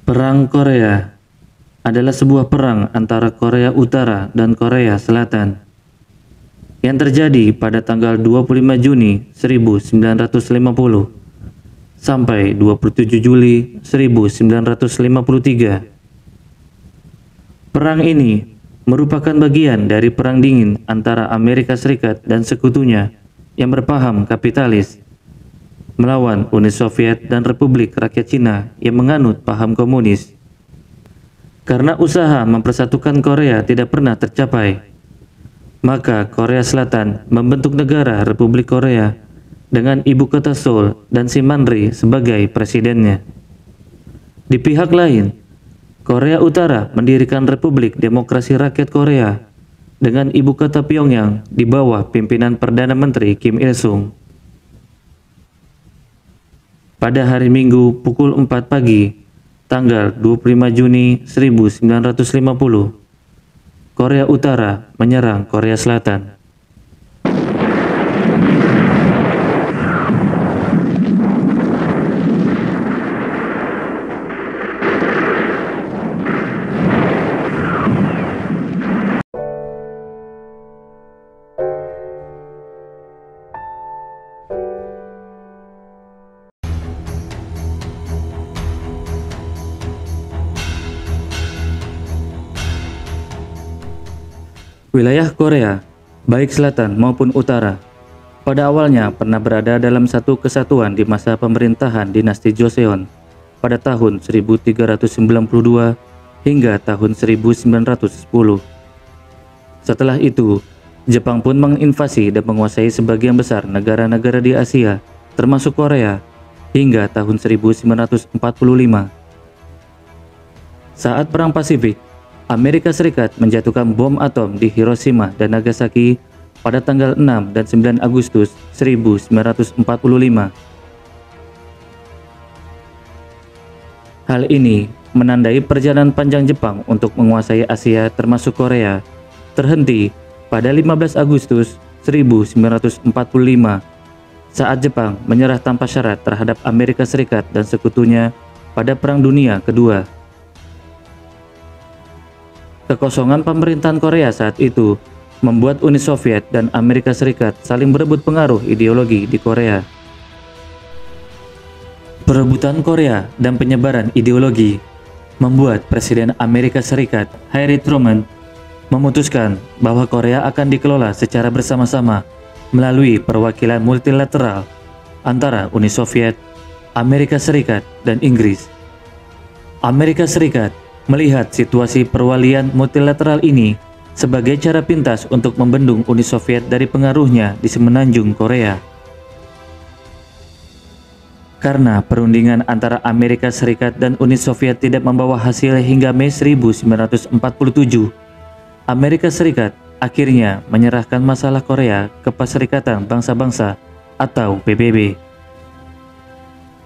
Perang Korea adalah sebuah perang antara Korea Utara dan Korea Selatan yang terjadi pada tanggal 25 Juni 1950 sampai 27 Juli 1953. Perang ini merupakan bagian dari Perang Dingin antara Amerika Serikat dan sekutunya yang berpaham kapitalis melawan Uni Soviet dan Republik Rakyat Cina yang menganut paham komunis. Karena usaha mempersatukan Korea tidak pernah tercapai, maka Korea Selatan membentuk negara Republik Korea dengan ibu kota Seoul dan Simanri sebagai presidennya. Di pihak lain, Korea Utara mendirikan Republik Demokrasi Rakyat Korea dengan ibu kota Pyongyang di bawah pimpinan Perdana Menteri Kim Il-sung. Pada hari Minggu pukul 4 pagi, tanggal 25 Juni 1950, Korea Utara menyerang Korea Selatan. Wilayah Korea, baik selatan maupun utara, pada awalnya pernah berada dalam satu kesatuan di masa pemerintahan dinasti Joseon pada tahun 1392 hingga tahun 1910. Setelah itu, Jepang pun menginvasi dan menguasai sebagian besar negara-negara di Asia, termasuk Korea, hingga tahun 1945. Saat Perang Pasifik, Amerika Serikat menjatuhkan bom atom di Hiroshima dan Nagasaki pada tanggal 6 dan 9 Agustus 1945. Hal ini menandai perjalanan panjang Jepang untuk menguasai Asia termasuk Korea terhenti pada 15 Agustus 1945 saat Jepang menyerah tanpa syarat terhadap Amerika Serikat dan sekutunya pada Perang Dunia Kedua. Kekosongan pemerintahan Korea saat itu membuat Uni Soviet dan Amerika Serikat saling berebut pengaruh ideologi di Korea. Perebutan Korea dan penyebaran ideologi membuat Presiden Amerika Serikat Harry Truman memutuskan bahwa Korea akan dikelola secara bersama-sama melalui perwakilan multilateral antara Uni Soviet, Amerika Serikat, dan Inggris. Amerika Serikat melihat situasi perwalian multilateral ini sebagai cara pintas untuk membendung Uni Soviet dari pengaruhnya di semenanjung Korea. Karena perundingan antara Amerika Serikat dan Uni Soviet tidak membawa hasil hingga Mei 1947, Amerika Serikat akhirnya menyerahkan masalah Korea ke Perserikatan Bangsa-Bangsa atau PBB.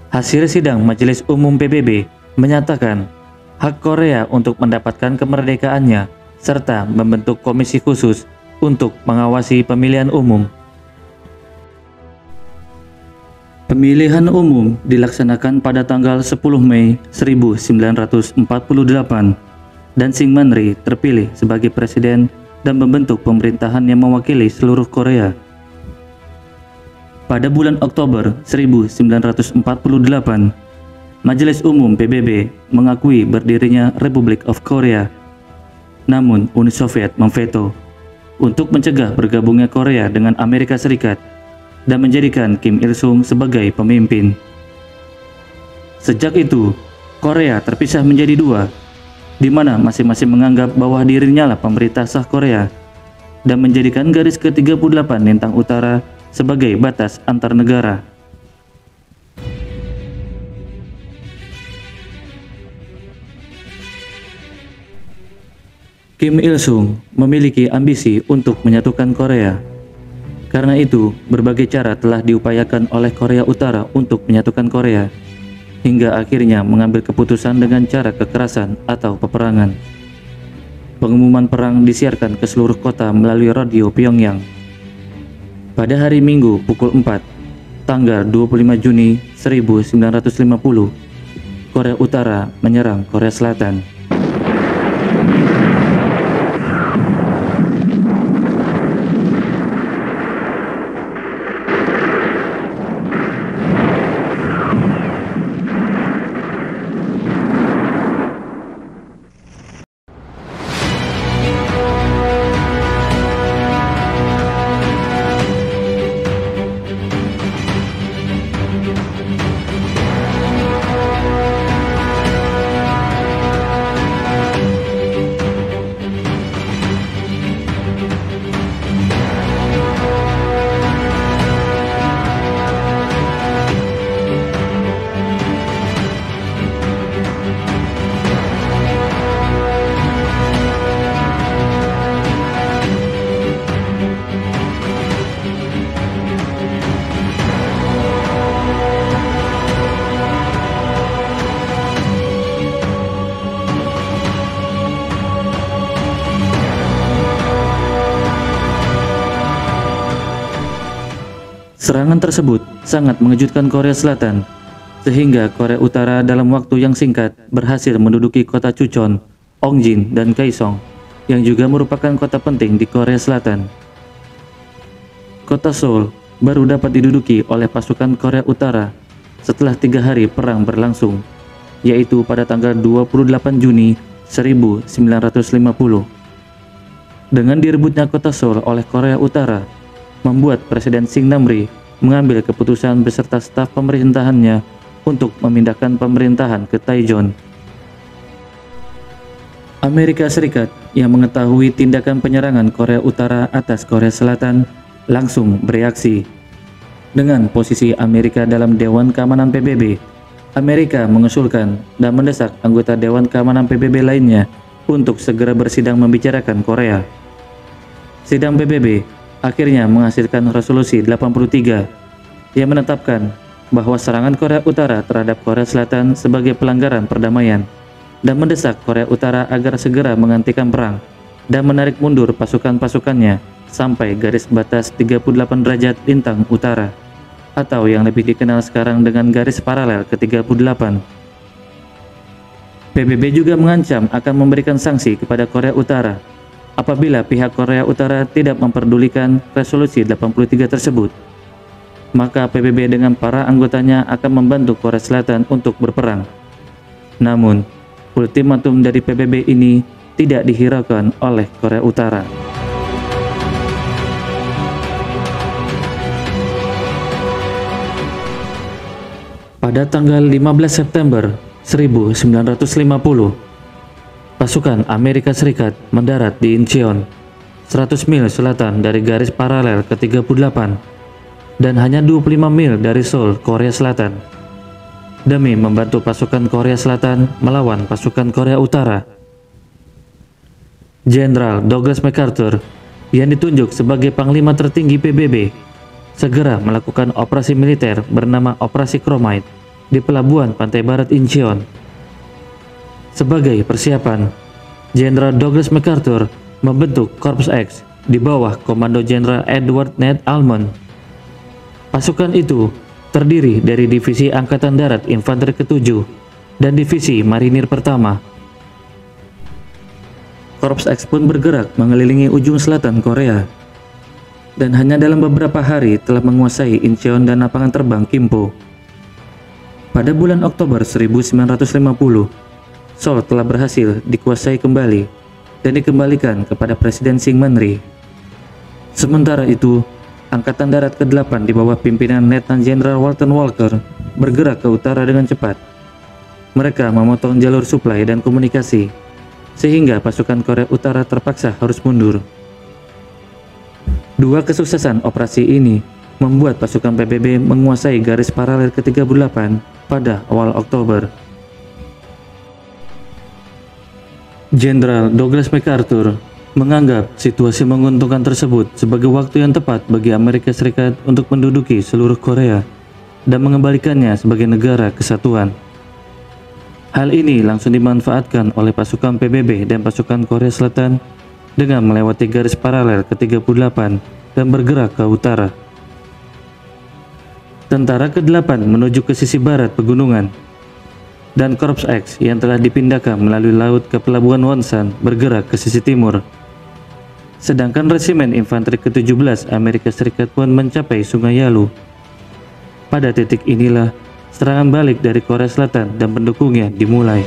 Hasil sidang Majelis Umum PBB menyatakan hak Korea untuk mendapatkan kemerdekaannya serta membentuk komisi khusus untuk mengawasi pemilihan umum. Pemilihan umum dilaksanakan pada tanggal 10 Mei 1948 dan Syngman-rhee terpilih sebagai presiden dan membentuk pemerintahan yang mewakili seluruh Korea. Pada bulan Oktober 1948, Majelis Umum PBB mengakui berdirinya Republic of Korea. Namun Uni Soviet memveto untuk mencegah bergabungnya Korea dengan Amerika Serikat dan menjadikan Kim Il-sung sebagai pemimpin. Sejak itu, Korea terpisah menjadi dua, di mana masing-masing menganggap bahwa dirinya lah pemerintah sah Korea dan menjadikan garis ke-38 lintang utara sebagai batas antar negara. Kim Il-sung memiliki ambisi untuk menyatukan Korea. Karena itu, berbagai cara telah diupayakan oleh Korea Utara untuk menyatukan Korea, hingga akhirnya mengambil keputusan dengan cara kekerasan atau peperangan. Pengumuman perang disiarkan ke seluruh kota melalui radio Pyongyang. Pada hari Minggu pukul 4, tanggal 25 Juni 1950, Korea Utara menyerang Korea Selatan. Serangan tersebut sangat mengejutkan Korea Selatan, sehingga Korea Utara dalam waktu yang singkat berhasil menduduki kota Chucheon, Ongjin, dan Kaesong, yang juga merupakan kota penting di Korea Selatan. Kota Seoul baru dapat diduduki oleh pasukan Korea Utara setelah 3 hari perang berlangsung, yaitu pada tanggal 28 Juni 1950. Dengan direbutnya kota Seoul oleh Korea Utara, membuat Presiden Syng Namri mengambil keputusan beserta staf pemerintahannya untuk memindahkan pemerintahan ke Taijeon. Amerika Serikat yang mengetahui tindakan penyerangan Korea Utara atas Korea Selatan langsung bereaksi. Dengan posisi Amerika dalam Dewan Keamanan PBB, Amerika mengusulkan dan mendesak anggota Dewan Keamanan PBB lainnya untuk segera bersidang membicarakan Korea. Sidang PBB akhirnya menghasilkan resolusi 83 yang menetapkan bahwa serangan Korea Utara terhadap Korea Selatan sebagai pelanggaran perdamaian dan mendesak Korea Utara agar segera menghentikan perang dan menarik mundur pasukan-pasukannya sampai garis batas 38 derajat lintang utara, atau yang lebih dikenal sekarang dengan garis paralel ke-38. PBB juga mengancam akan memberikan sanksi kepada Korea Utara apabila pihak Korea Utara tidak memperdulikan resolusi 83 tersebut. Maka PBB dengan para anggotanya akan membantu Korea Selatan untuk berperang. Namun, ultimatum dari PBB ini tidak dihiraukan oleh Korea Utara. Pada tanggal 15 September 1950, pasukan Amerika Serikat mendarat di Incheon, 100 mil selatan dari garis paralel ke-38 dan hanya 25 mil dari Seoul, Korea Selatan, demi membantu pasukan Korea Selatan melawan pasukan Korea Utara. Jenderal Douglas MacArthur yang ditunjuk sebagai panglima tertinggi PBB segera melakukan operasi militer bernama Operasi Chromite di pelabuhan pantai barat Incheon. Sebagai persiapan, Jenderal Douglas MacArthur membentuk Korps X di bawah Komando Jenderal Edward Ned Almond. Pasukan itu terdiri dari Divisi Angkatan Darat Infanteri ke-7 dan Divisi Marinir Pertama. Korps X pun bergerak mengelilingi ujung selatan Korea, dan hanya dalam beberapa hari telah menguasai Incheon dan lapangan terbang Kimpo. Pada bulan Oktober 1950, Seoul telah berhasil dikuasai kembali dan dikembalikan kepada Presiden Syng Namri. Sementara itu, Angkatan Darat ke-8 di bawah pimpinan Letnan Jenderal Walton Walker bergerak ke utara dengan cepat. Mereka memotong jalur suplai dan komunikasi, sehingga pasukan Korea Utara terpaksa harus mundur. Dua kesuksesan operasi ini membuat pasukan PBB menguasai garis paralel ke-38 pada awal Oktober. Jenderal Douglas MacArthur menganggap situasi menguntungkan tersebut sebagai waktu yang tepat bagi Amerika Serikat untuk menduduki seluruh Korea dan mengembalikannya sebagai negara kesatuan. Hal ini langsung dimanfaatkan oleh pasukan PBB dan pasukan Korea Selatan dengan melewati garis paralel ke-38 dan bergerak ke utara. Tentara ke-8 menuju ke sisi barat pegunungan. dan Korps X yang telah dipindahkan melalui laut ke pelabuhan Wonsan bergerak ke sisi timur. Sedangkan Resimen Infanteri ke-17 Amerika Serikat pun mencapai Sungai Yalu. Pada titik inilah serangan balik dari Korea Selatan dan pendukungnya dimulai.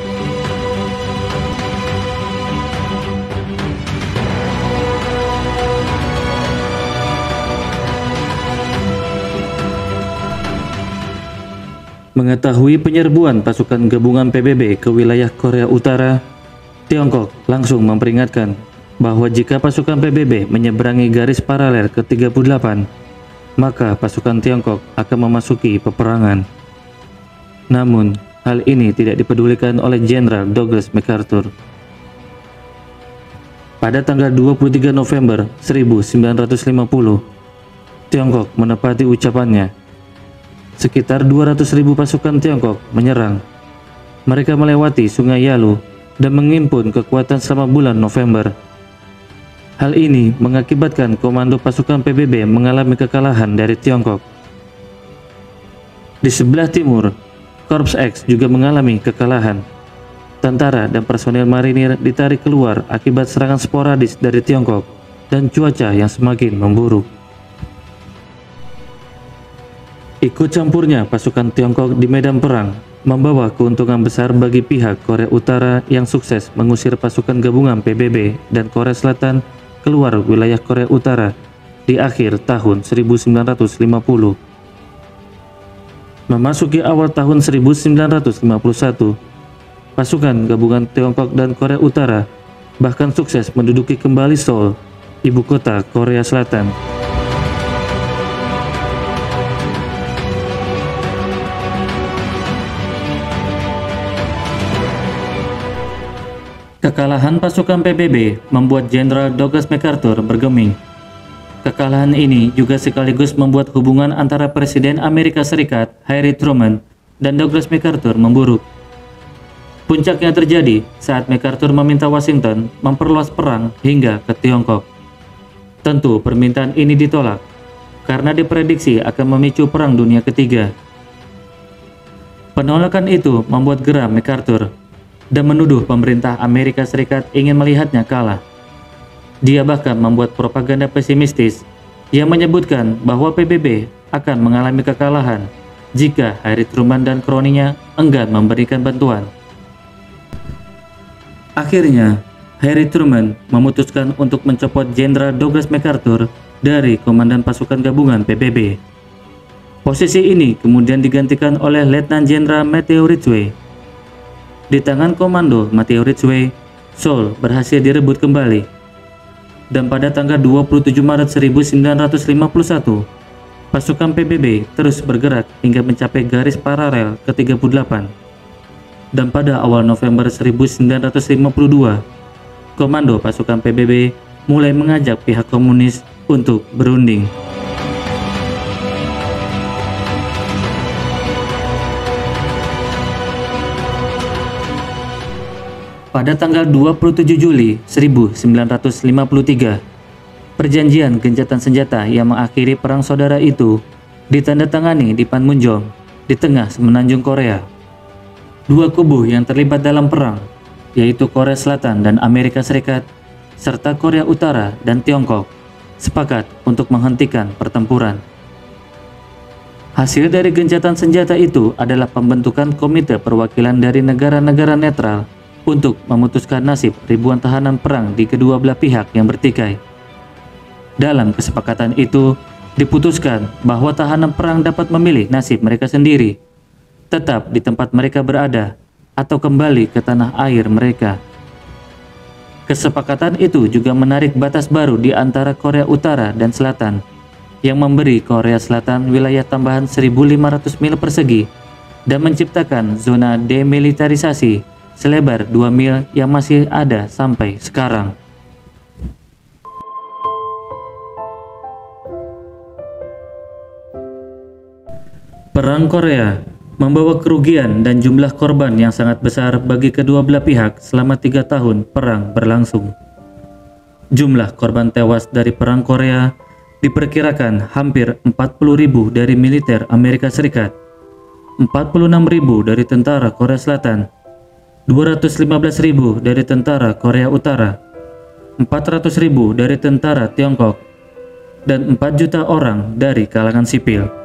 Mengetahui penyerbuan pasukan gabungan PBB ke wilayah Korea Utara, Tiongkok langsung memperingatkan bahwa jika pasukan PBB menyeberangi garis paralel ke-38, maka pasukan Tiongkok akan memasuki peperangan. Namun, hal ini tidak dipedulikan oleh Jenderal Douglas MacArthur. Pada tanggal 23 November 1950, Tiongkok menepati ucapannya. Sekitar 200.000 pasukan Tiongkok menyerang. Mereka melewati Sungai Yalu dan menghimpun kekuatan selama bulan November. Hal ini mengakibatkan komando pasukan PBB mengalami kekalahan dari Tiongkok. Di sebelah timur, Korps X juga mengalami kekalahan. Tentara dan personel marinir ditarik keluar akibat serangan sporadis dari Tiongkok dan cuaca yang semakin memburuk. Ikut campurnya pasukan Tiongkok di medan perang membawa keuntungan besar bagi pihak Korea Utara yang sukses mengusir pasukan gabungan PBB dan Korea Selatan keluar wilayah Korea Utara di akhir tahun 1950. Memasuki awal tahun 1951, pasukan gabungan Tiongkok dan Korea Utara bahkan sukses menduduki kembali Seoul, ibu kota Korea Selatan. Kekalahan pasukan PBB membuat Jenderal Douglas MacArthur bergeming. Kekalahan ini juga sekaligus membuat hubungan antara Presiden Amerika Serikat Harry Truman dan Douglas MacArthur memburuk. Puncaknya terjadi saat MacArthur meminta Washington memperluas perang hingga ke Tiongkok. Tentu permintaan ini ditolak karena diprediksi akan memicu Perang Dunia Ketiga. Penolakan itu membuat geram MacArthur dan menuduh pemerintah Amerika Serikat ingin melihatnya kalah. Dia bahkan membuat propaganda pesimistis yang menyebutkan bahwa PBB akan mengalami kekalahan jika Harry Truman dan kroninya enggan memberikan bantuan. Akhirnya, Harry Truman memutuskan untuk mencopot Jenderal Douglas MacArthur dari Komandan Pasukan Gabungan PBB. Posisi ini kemudian digantikan oleh Letnan Jenderal Matthew Ridgway. Di tangan komando Matthew Ridgway, Seoul berhasil direbut kembali. Dan pada tanggal 27 Maret 1951, pasukan PBB terus bergerak hingga mencapai garis paralel ke-38. Dan pada awal November 1952, komando pasukan PBB mulai mengajak pihak komunis untuk berunding. Pada tanggal 27 Juli 1953, perjanjian gencatan senjata yang mengakhiri perang saudara itu ditandatangani di Panmunjom di tengah semenanjung Korea. Dua kubu yang terlibat dalam perang, yaitu Korea Selatan dan Amerika Serikat, serta Korea Utara dan Tiongkok, sepakat untuk menghentikan pertempuran. Hasil dari gencatan senjata itu adalah pembentukan Komite Perwakilan dari negara-negara netral untuk memutuskan nasib ribuan tahanan perang di kedua belah pihak yang bertikai. Dalam kesepakatan itu, diputuskan bahwa tahanan perang dapat memilih nasib mereka sendiri, tetap di tempat mereka berada, atau kembali ke tanah air mereka. Kesepakatan itu juga menarik batas baru di antara Korea Utara dan Selatan, yang memberi Korea Selatan wilayah tambahan 1.500 mil persegi dan menciptakan zona demilitarisasi selebar 2 mil yang masih ada sampai sekarang. Perang Korea membawa kerugian dan jumlah korban yang sangat besar bagi kedua belah pihak selama 3 tahun perang berlangsung. Jumlah korban tewas dari Perang Korea diperkirakan hampir 40.000 dari militer Amerika Serikat, 46.000 dari tentara Korea Selatan, 215.000 dari tentara Korea Utara, 400.000 dari tentara Tiongkok, dan 4 juta orang dari kalangan sipil.